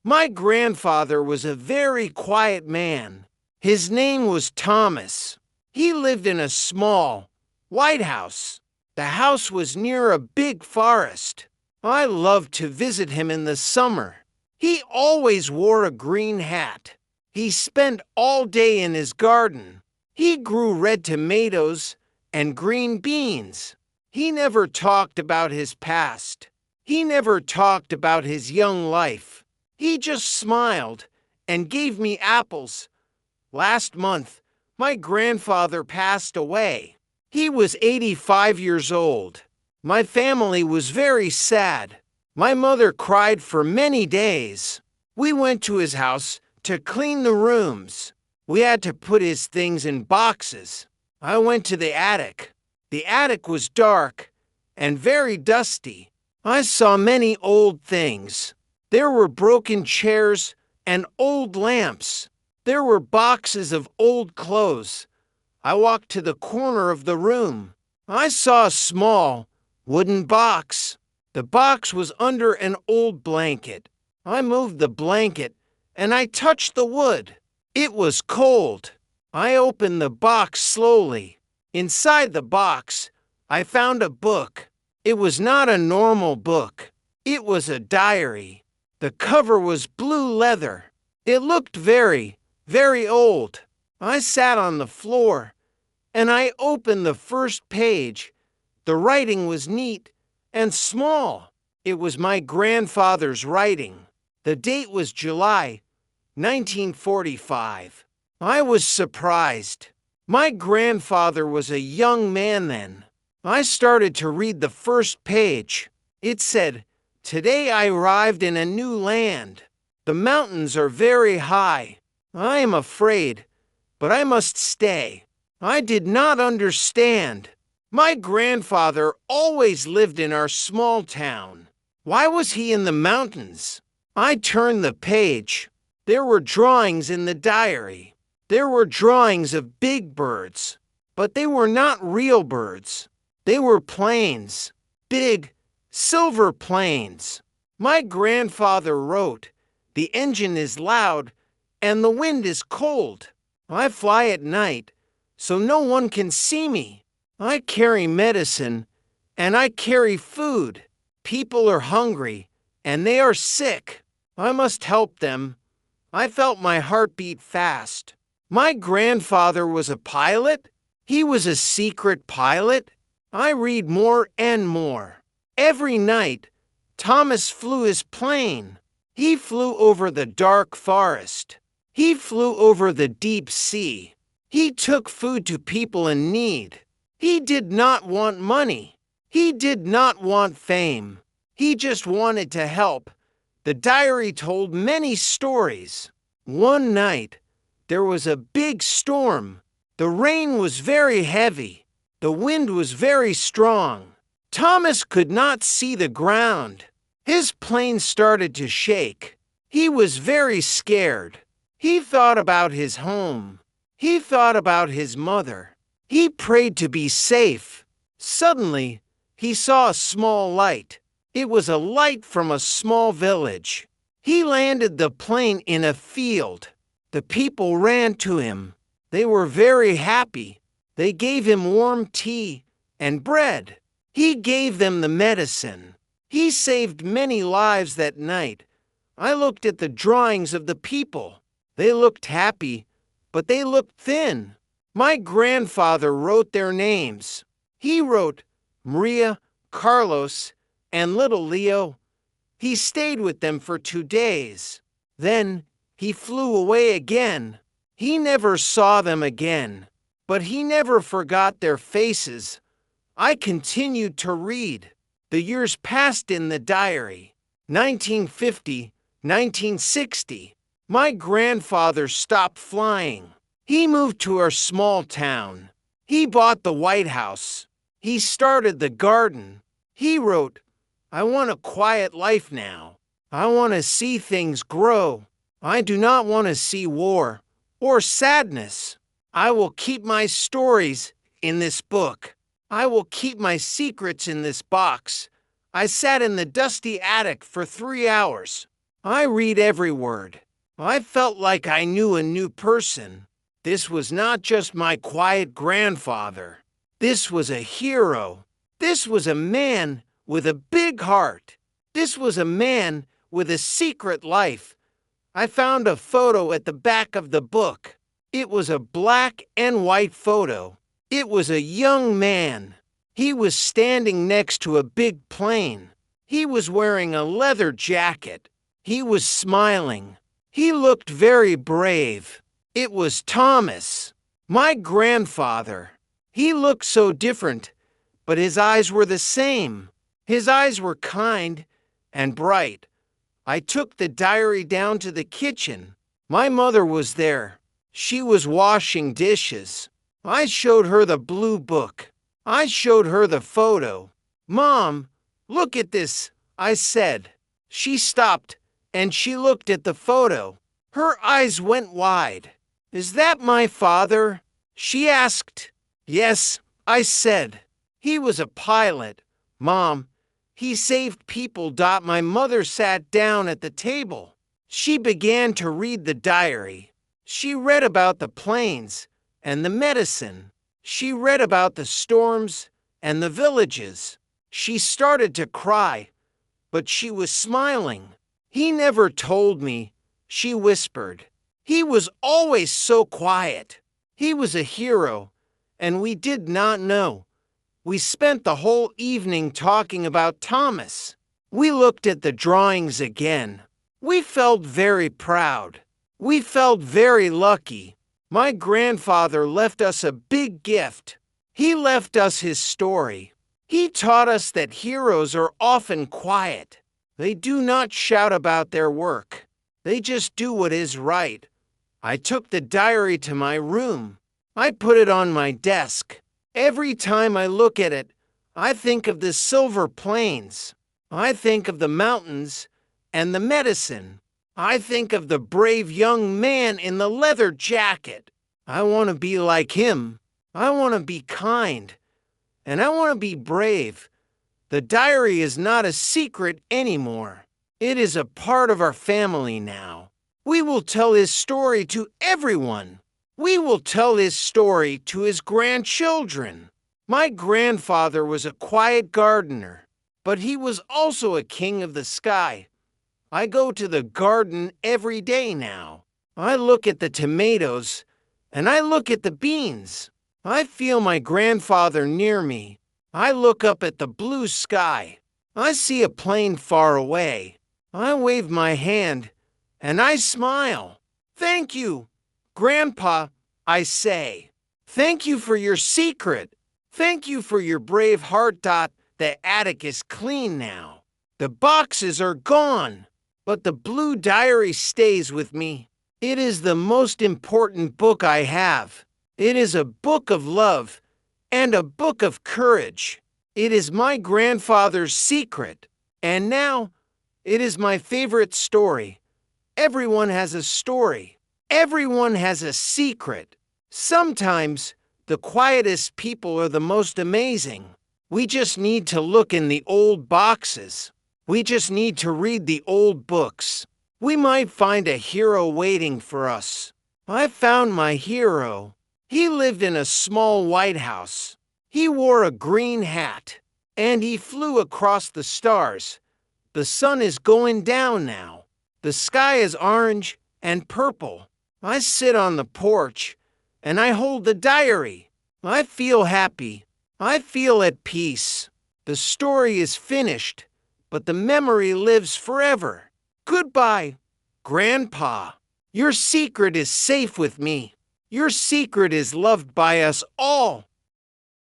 My grandfather was a very quiet man. His name was Thomas. He lived in a small, white house. The house was near a big forest. I loved to visit him in the summer. He always wore a green hat. He spent all day in his garden. He grew red tomatoes and green beans. He never talked about his past. He never talked about his young life. He just smiled and gave me apples. Last month, my grandfather passed away. He was 85 years old. My family was very sad. My mother cried for many days. We went to his house to clean the rooms. We had to put his things in boxes. I went to the attic. The attic was dark and very dusty. I saw many old things. There were broken chairs and old lamps. There were boxes of old clothes. I walked to the corner of the room. I saw a small wooden box. The box was under an old blanket. I moved the blanket and I touched the wood. It was cold. I opened the box slowly. Inside the box, I found a book. It was not a normal book. It was a diary. The cover was blue leather. It looked very, very old. I sat on the floor and I opened the first page. The writing was neat and small. It was my grandfather's writing. The date was July 1945. I was surprised. My grandfather was a young man then. I started to read the first page. It said, "Today I arrived in a new land. The mountains are very high. I am afraid, but I must stay." I did not understand. My grandfather always lived in our small town. Why was he in the mountains? I turned the page. There were drawings in the diary. There were drawings of big birds, but they were not real birds. They were planes, big, silver planes. My grandfather wrote, "The engine is loud and the wind is cold. I fly at night, so no one can see me. I carry medicine and I carry food. People are hungry and they are sick. I must help them." I felt my heart beat fast. My grandfather was a pilot? He was a secret pilot? I read more and more. Every night, Thomas flew his plane. He flew over the dark forest. He flew over the deep sea. He took food to people in need. He did not want money. He did not want fame. He just wanted to help. The diary told many stories. One night, there was a big storm. The rain was very heavy. The wind was very strong. Thomas could not see the ground. His plane started to shake. He was very scared. He thought about his home. He thought about his mother. He prayed to be safe. Suddenly, he saw a small light. It was a light from a small village. He landed the plane in a field. The people ran to him. They were very happy. They gave him warm tea and bread. He gave them the medicine. He saved many lives that night. I looked at the drawings of the people. They looked happy, but they looked thin. My grandfather wrote their names. He wrote Maria, Carlos, and little Leo. He stayed with them for 2 days. Then he flew away again. He never saw them again, but he never forgot their faces. I continued to read. The years passed in the diary. 1950, 1960. My grandfather stopped flying. He moved to our small town. He bought the White House. He started the garden. He wrote, "I want a quiet life now. I want to see things grow. I do not want to see war or sadness. I will keep my stories in this book. I will keep my secrets in this box." I sat in the dusty attic for 3 hours. I read every word. I felt like I knew a new person. This was not just my quiet grandfather. This was a hero. This was a man with a big heart. This was a man with a secret life. I found a photo at the back of the book. It was a black and white photo. It was a young man. He was standing next to a big plane. He was wearing a leather jacket. He was smiling. He looked very brave. It was Thomas, my grandfather. He looked so different, but his eyes were the same. His eyes were kind and bright. I took the diary down to the kitchen. My mother was there. She was washing dishes. I showed her the blue book. I showed her the photo. "Mom, look at this," I said. She stopped and she looked at the photo. Her eyes went wide. "Is that my father?" she asked. "Yes," I said. "He was a pilot, Mom. He saved people." My mother sat down at the table. She began to read the diary. She read about the planes and the medicine. She read about the storms and the villages. She started to cry, but she was smiling. "He never told me," she whispered. "He was always so quiet. He was a hero, and we did not know." We spent the whole evening talking about Thomas. We looked at the drawings again. We felt very proud. We felt very lucky. My grandfather left us a big gift. He left us his story. He taught us that heroes are often quiet. They do not shout about their work. They just do what is right. I took the diary to my room. I put it on my desk. Every time I look at it, I think of the silver plains. I think of the mountains and the medicine. I think of the brave young man in the leather jacket. I want to be like him. I want to be kind. And I want to be brave. The diary is not a secret anymore. It is a part of our family now. We will tell his story to everyone. We will tell his story to his grandchildren. My grandfather was a quiet gardener, but he was also a king of the sky. I go to the garden every day now. I look at the tomatoes, and I look at the beans. I feel my grandfather near me. I look up at the blue sky. I see a plane far away. I wave my hand, and I smile. "Thank you, Grandpa," I say. "Thank you for your secret. Thank you for your brave heart. The attic is clean now. The boxes are gone, but the blue diary stays with me. It is the most important book I have. It is a book of love and a book of courage. It is my grandfather's secret, and now it is my favorite story. Everyone has a story. Everyone has a secret. Sometimes the quietest people are the most amazing. We just need to look in the old boxes. We just need to read the old books. We might find a hero waiting for us. I found my hero. He lived in a small white house. He wore a green hat, and he flew across the stars. The sun is going down now. The sky is orange and purple. I sit on the porch, and I hold the diary. I feel happy. I feel at peace. The story is finished, but the memory lives forever. Goodbye, Grandpa. Your secret is safe with me. Your secret is loved by us all.